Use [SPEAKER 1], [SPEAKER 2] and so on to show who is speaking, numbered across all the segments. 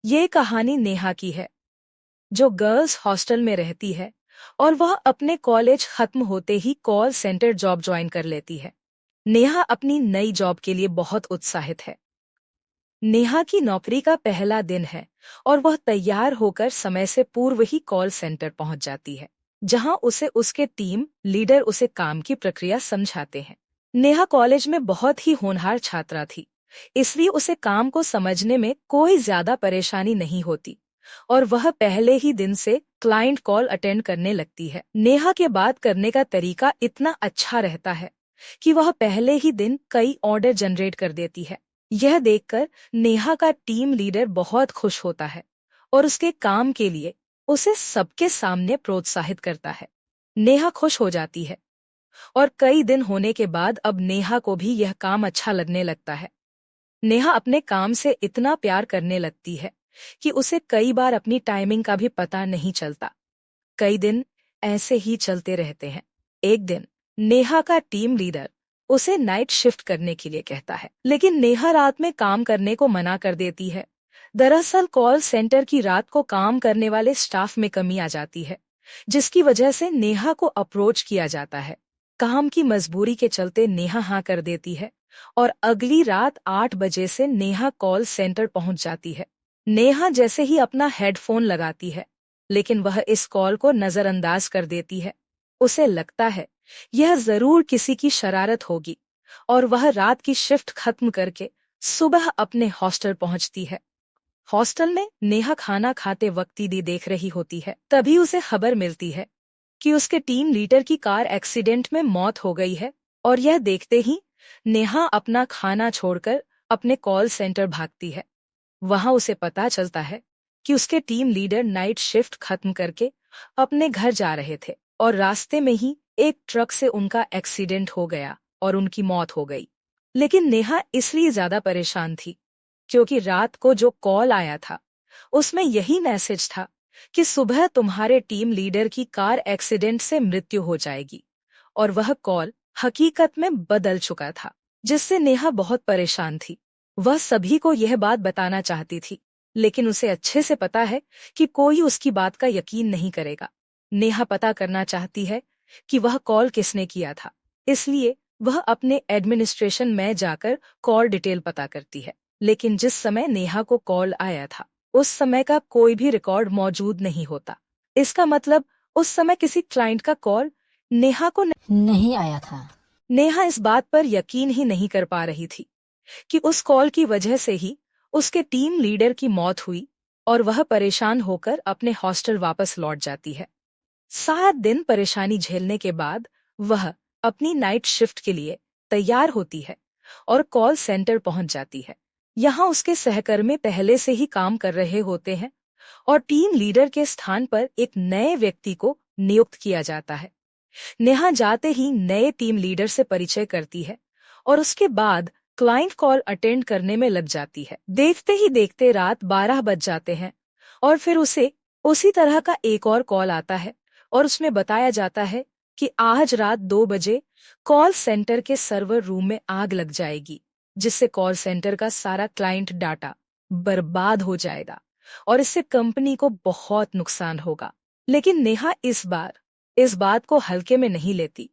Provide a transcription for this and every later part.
[SPEAKER 1] ये कहानी नेहा की है, जो गर्ल्स हॉस्टल में रहती है और वह अपने कॉलेज खत्म होते ही कॉल सेंटर जॉब ज्वाइन कर लेती है। नेहा अपनी नई जॉब के लिए बहुत उत्साहित है। नेहा की नौकरी का पहला दिन है और वह तैयार होकर समय से पूर्व ही कॉल सेंटर पहुंच जाती है, जहां उसे उसके टीम लीडर उसे काम की प्रक्रिया समझाते हैं। नेहा कॉलेज में बहुत ही होनहार छात्रा थी, इसलिए उसे काम को समझने में कोई ज्यादा परेशानी नहीं होती और वह पहले ही दिन से क्लाइंट कॉल अटेंड करने लगती है। नेहा के बात करने का तरीका इतना अच्छा रहता है कि वह पहले ही दिन कई ऑर्डर जनरेट कर देती है। यह देखकर नेहा का टीम लीडर बहुत खुश होता है और उसके काम के लिए उसे सबके सामने प्रोत्साहित करता है। नेहा खुश हो जाती है और कई दिन होने के बाद अब नेहा को भी यह काम अच्छा लगने लगता है। नेहा अपने काम से इतना प्यार करने लगती है कि उसे कई बार अपनी टाइमिंग का भी पता नहीं चलता। कई दिन ऐसे ही चलते रहते हैं। एक दिन नेहा का टीम लीडर उसे नाइट शिफ्ट करने के लिए कहता है, लेकिन नेहा रात में काम करने को मना कर देती है। दरअसल कॉल सेंटर की रात को काम करने वाले स्टाफ में कमी आ जाती है, जिसकी वजह से नेहा को अप्रोच किया जाता है। काम की मजबूरी के चलते नेहा हाँ कर देती है और अगली रात 8 बजे से नेहा कॉल सेंटर पहुंच जाती है। नेहा जैसे ही अपना हेडफोन लगाती है, लेकिन वह इस कॉल को नजरअंदाज कर देती है। उसे लगता है यह जरूर किसी की शरारत होगी और वह रात की शिफ्ट खत्म करके सुबह अपने हॉस्टल पहुंचती है। हॉस्टल में नेहा खाना खाते वक्त दीदी देख रही होती है। तभी उसे खबर मिलती है कि उसके टीम लीडर की कार एक्सीडेंट में मौत हो गई है और यह देखते ही नेहा अपना खाना छोड़कर अपने कॉल सेंटर भागती है। वहां उसे पता चलता है कि उसके टीम लीडर नाइट शिफ्ट खत्म करके अपने घर जा रहे थे और रास्ते में ही एक ट्रक से उनका एक्सीडेंट हो गया और उनकी मौत हो गई। लेकिन नेहा इसलिए ज्यादा परेशान थी क्योंकि रात को जो कॉल आया था उसमें यही मैसेज था कि सुबह तुम्हारे टीम लीडर की कार एक्सीडेंट से मृत्यु हो जाएगी, और वह कॉल हकीकत में बदल चुका था, जिससे नेहा बहुत परेशान थी। वह सभी को यह बात बताना चाहती थी, लेकिन उसे अच्छे से पता है कि कोई उसकी बात का यकीन नहीं करेगा। नेहा पता करना चाहती है कि वह कॉल किसने किया था, इसलिए वह अपने एडमिनिस्ट्रेशन में जाकर कॉल डिटेल पता करती है। लेकिन जिस समय नेहा को कॉल आया था उस समय का कोई भी रिकॉर्ड मौजूद नहीं होता। इसका मतलब उस समय किसी क्लाइंट का कॉल नेहा को
[SPEAKER 2] नहीं आया था।
[SPEAKER 1] नेहा इस बात पर यकीन ही नहीं कर पा रही थी कि उस कॉल की वजह से ही उसके टीम लीडर की मौत हुई और वह परेशान होकर अपने हॉस्टल वापस लौट जाती है। 7 दिन परेशानी झेलने के बाद वह अपनी नाइट शिफ्ट के लिए तैयार होती है और कॉल सेंटर पहुंच जाती है। यहाँ उसके सहकर्मी पहले से ही काम कर रहे होते हैं और टीम लीडर के स्थान पर एक नए व्यक्ति को नियुक्त किया जाता है। नेहा जाते ही नए टीम लीडर से परिचय करती है और उसके बाद क्लाइंट कॉल अटेंड करने में लग जाती है। देखते ही देखते रात 12 बज जाते हैं और फिर उसे उसी तरह का एक और कॉल आता है और उसमें बताया जाता है कि आज रात 2 बजे कॉल सेंटर के सर्वर रूम में आग लग जाएगी, जिससे कॉल सेंटर का सारा क्लाइंट डाटा बर्बाद हो जाएगा और इससे कंपनी को बहुत नुकसान होगा। लेकिन नेहा इस बात को हल्के में नहीं लेती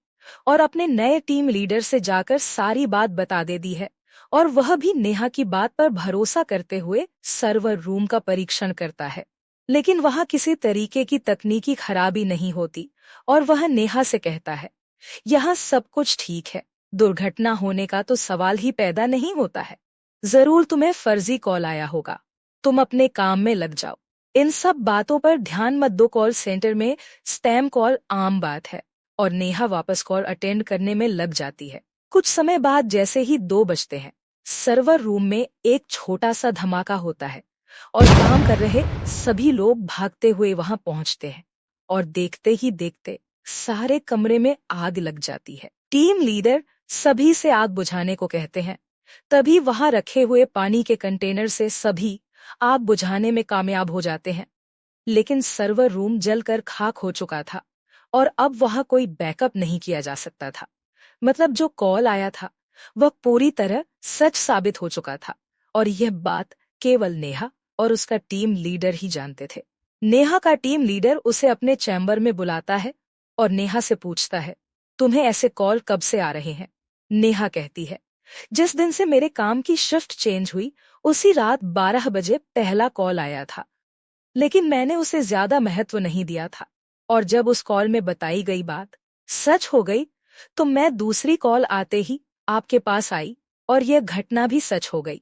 [SPEAKER 1] और अपने नए टीम लीडर से जाकर सारी बात बता देती है और वह भी नेहा की बात पर भरोसा करते हुए सर्वर रूम का परीक्षण करता है। लेकिन वहां किसी तरीके की तकनीकी खराबी नहीं होती और वह नेहा से कहता है, यहाँ सब कुछ ठीक है, दुर्घटना होने का तो सवाल ही पैदा नहीं होता है। जरूर तुम्हें फर्जी कॉल आया होगा, तुम अपने काम में लग जाओ। इन सब बातों पर ध्यान मत दो, कॉल सेंटर में स्पैम कॉल आम बात है। और नेहा वापस कॉल अटेंड करने में लग जाती है। कुछ समय बाद जैसे ही 2 बजते हैं, सर्वर रूम में एक छोटा सा धमाका होता है और काम कर रहे सभी लोग भागते हुए वहां पहुंचते हैं और देखते ही देखते सारे कमरे में आग लग जाती है। टीम लीडर सभी से आग बुझाने को कहते हैं। तभी वहां रखे हुए पानी के कंटेनर से सभी आग बुझाने में कामयाब हो जाते हैं, लेकिन सर्वर रूम जलकर खाक हो चुका था और अब वहां कोई बैकअप नहीं किया जा सकता था। मतलब जो कॉल आया था वह पूरी तरह सच साबित हो चुका था और यह बात केवल नेहा और उसका टीम लीडर ही जानते थे। नेहा का टीम लीडर उसे अपने चैम्बर में बुलाता है और नेहा से पूछता है, तुम्हें ऐसे कॉल कब से आ रहे हैं? नेहा कहती है, जिस दिन से मेरे काम की शिफ्ट चेंज हुई उसी रात 12 बजे पहला कॉल आया था, लेकिन मैंने उसे ज्यादा महत्व नहीं दिया था। और जब उस कॉल में बताई गई बात सच हो गई तो मैं दूसरी कॉल आते ही आपके पास आई और यह घटना भी सच हो गई।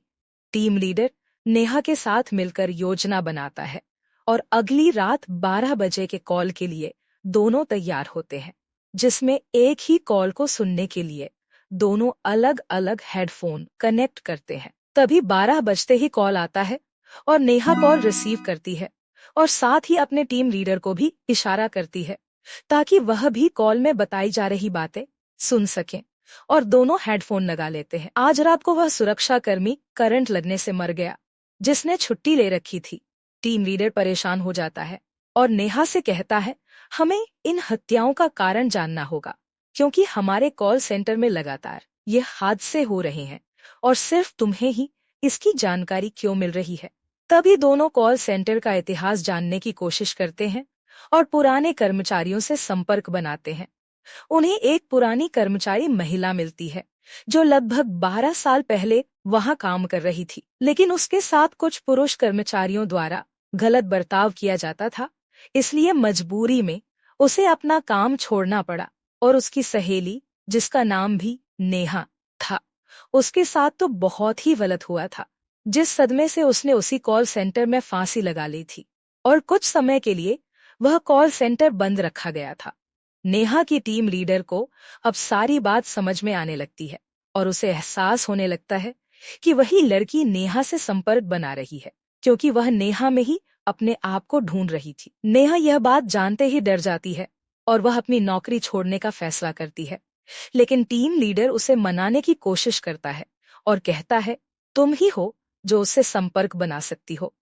[SPEAKER 1] टीम लीडर नेहा के साथ मिलकर योजना बनाता है और अगली रात 12 बजे के कॉल के लिए दोनों तैयार होते हैं, जिसमें एक ही कॉल को सुनने के लिए दोनों अलग अलग हेडफोन कनेक्ट करते हैं। तभी 12 बजते ही कॉल आता है और नेहा कॉल रिसीव करती है और साथ ही अपने टीम लीडर को भी इशारा करती है ताकि वह भी कॉल में बताई जा रही बातें सुन सकें, और दोनों हेडफोन लगा लेते हैं। आज रात को वह सुरक्षा कर्मी करंट लगने से मर गया जिसने छुट्टी ले रखी थी। टीम लीडर परेशान हो जाता है और नेहा से कहता है, हमें इन हत्याओं का कारण जानना होगा क्योंकि हमारे कॉल सेंटर में लगातार ये हादसे हो रहे हैं और सिर्फ तुम्हें ही इसकी जानकारी क्यों मिल रही है। तभी दोनों कॉल सेंटर का इतिहास जानने की कोशिश करते हैं और पुराने कर्मचारियों से संपर्क बनाते हैं। उन्हें एक पुरानी कर्मचारी महिला मिलती है जो लगभग 12 साल पहले वहां काम कर रही थी, लेकिन उसके साथ कुछ पुरुष कर्मचारियों द्वारा गलत बर्ताव किया जाता था, इसलिए मजबूरी में उसे अपना काम छोड़ना पड़ा। और उसकी सहेली, जिसका नाम भी नेहा था, उसके साथ तो बहुत ही गलत हुआ था, जिस सदमे से उसने उसी कॉल सेंटर में फांसी लगा ली थी और कुछ समय के लिए वह कॉल सेंटर बंद रखा गया था। नेहा की टीम लीडर को अब सारी बात समझ में आने लगती है और उसे एहसास होने लगता है कि वही लड़की नेहा से संपर्क बना रही है, क्योंकि वह नेहा में ही अपने आप को ढूंढ रही थी। नेहा यह बात जानते ही डर जाती है और वह अपनी नौकरी छोड़ने का फैसला करती है, लेकिन टीम लीडर उसे मनाने की कोशिश करता है और कहता है, तुम ही हो जो उससे संपर्क बना सकती हो,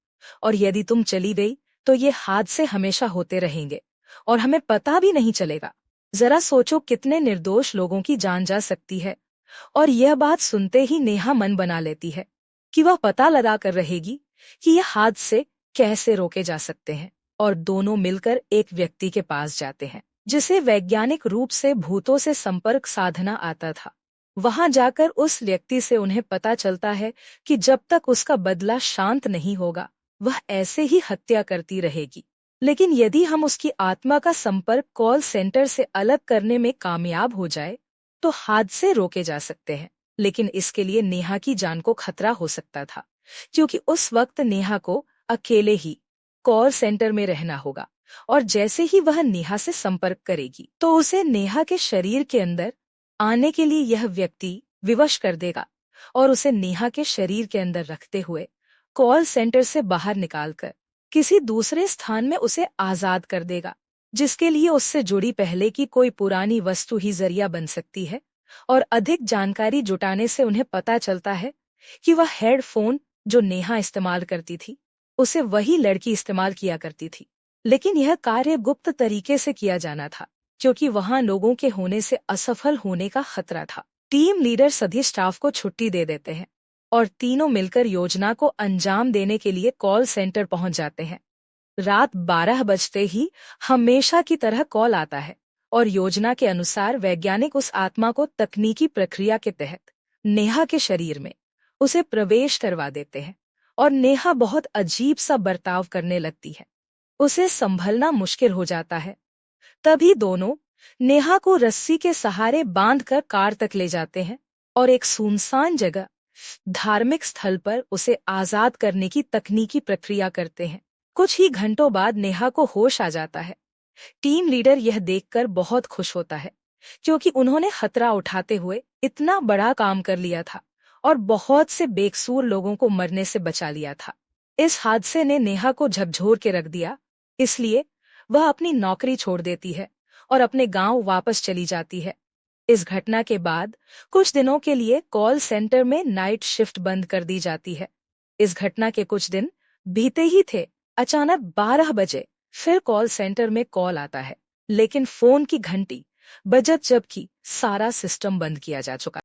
[SPEAKER 1] और यदि तुम चली गई तो ये हादसे हमेशा होते रहेंगे और हमें पता भी नहीं चलेगा। जरा सोचो कितने निर्दोष लोगों की जान जा सकती है। और यह बात सुनते ही नेहा मन बना लेती है कि वह पता लगा कर रहेगी कि यह हादसे कैसे रोके जा सकते हैं, और दोनों मिलकर एक व्यक्ति के पास जाते हैं जिसे वैज्ञानिक रूप से भूतों से संपर्क साधना आता था। वहां जाकर उस व्यक्ति से उन्हें पता चलता है कि जब तक उसका बदला शांत नहीं होगा वह ऐसे ही हत्या करती रहेगी, लेकिन यदि हम उसकी आत्मा का संपर्क कॉल सेंटर से अलग करने में कामयाब हो जाए तो हादसे रोके जा सकते हैं। लेकिन इसके लिए नेहा की जान को खतरा हो सकता था, क्योंकि उस वक्त नेहा को अकेले ही कॉल सेंटर में रहना होगा और जैसे ही वह नेहा से संपर्क करेगी तो उसे नेहा के शरीर के अंदर आने के लिए यह व्यक्ति विवश कर देगा और उसे नेहा के शरीर के अंदर रखते हुए कॉल सेंटर से बाहर निकालकर किसी दूसरे स्थान में उसे आजाद कर देगा, जिसके लिए उससे जुड़ी पहले की कोई पुरानी वस्तु ही जरिया बन सकती है। और अधिक जानकारी जुटाने से उन्हें पता चलता है कि वह हेडफोन जो नेहा इस्तेमाल करती थी उसे वही लड़की इस्तेमाल किया करती थी, लेकिन यह कार्य गुप्त तरीके से किया जाना था क्योंकि वहां लोगों के होने से असफल होने का खतरा था। टीम लीडर सभी स्टाफ को छुट्टी दे देते हैं और तीनों मिलकर योजना को अंजाम देने के लिए कॉल सेंटर पहुंच जाते हैं। रात 12 बजते ही हमेशा की तरह कॉल आता है और योजना के अनुसार वैज्ञानिक उस आत्मा को तकनीकी प्रक्रिया के तहत नेहा के शरीर में उसे प्रवेश करवा देते हैं और नेहा बहुत अजीब सा बर्ताव करने लगती है। उसे संभलना मुश्किल हो जाता है। तभी दोनों नेहा को रस्सी के सहारे बांधकर कार तक ले जाते हैं और एक सुनसान जगह धार्मिक स्थल पर उसे आजाद करने की तकनीकी प्रक्रिया करते हैं। कुछ ही घंटों बाद नेहा को होश आ जाता है। टीम लीडर यह देखकर बहुत खुश होता है क्योंकि उन्होंने खतरा उठाते हुए इतना बड़ा काम कर लिया था और बहुत से बेकसूर लोगों को मरने से बचा लिया था। इस हादसे ने नेहा को झकझोर के रख दिया, इसलिए वह अपनी नौकरी छोड़ देती है और अपने गांव वापस चली जाती है। इस घटना के बाद कुछ दिनों के लिए कॉल सेंटर में नाइट शिफ्ट बंद कर दी जाती है। इस घटना के कुछ दिन बीते ही थे, अचानक 12 बजे फिर कॉल सेंटर में कॉल आता है, लेकिन फोन की घंटी बजत जबकि सारा सिस्टम बंद किया जा चुका।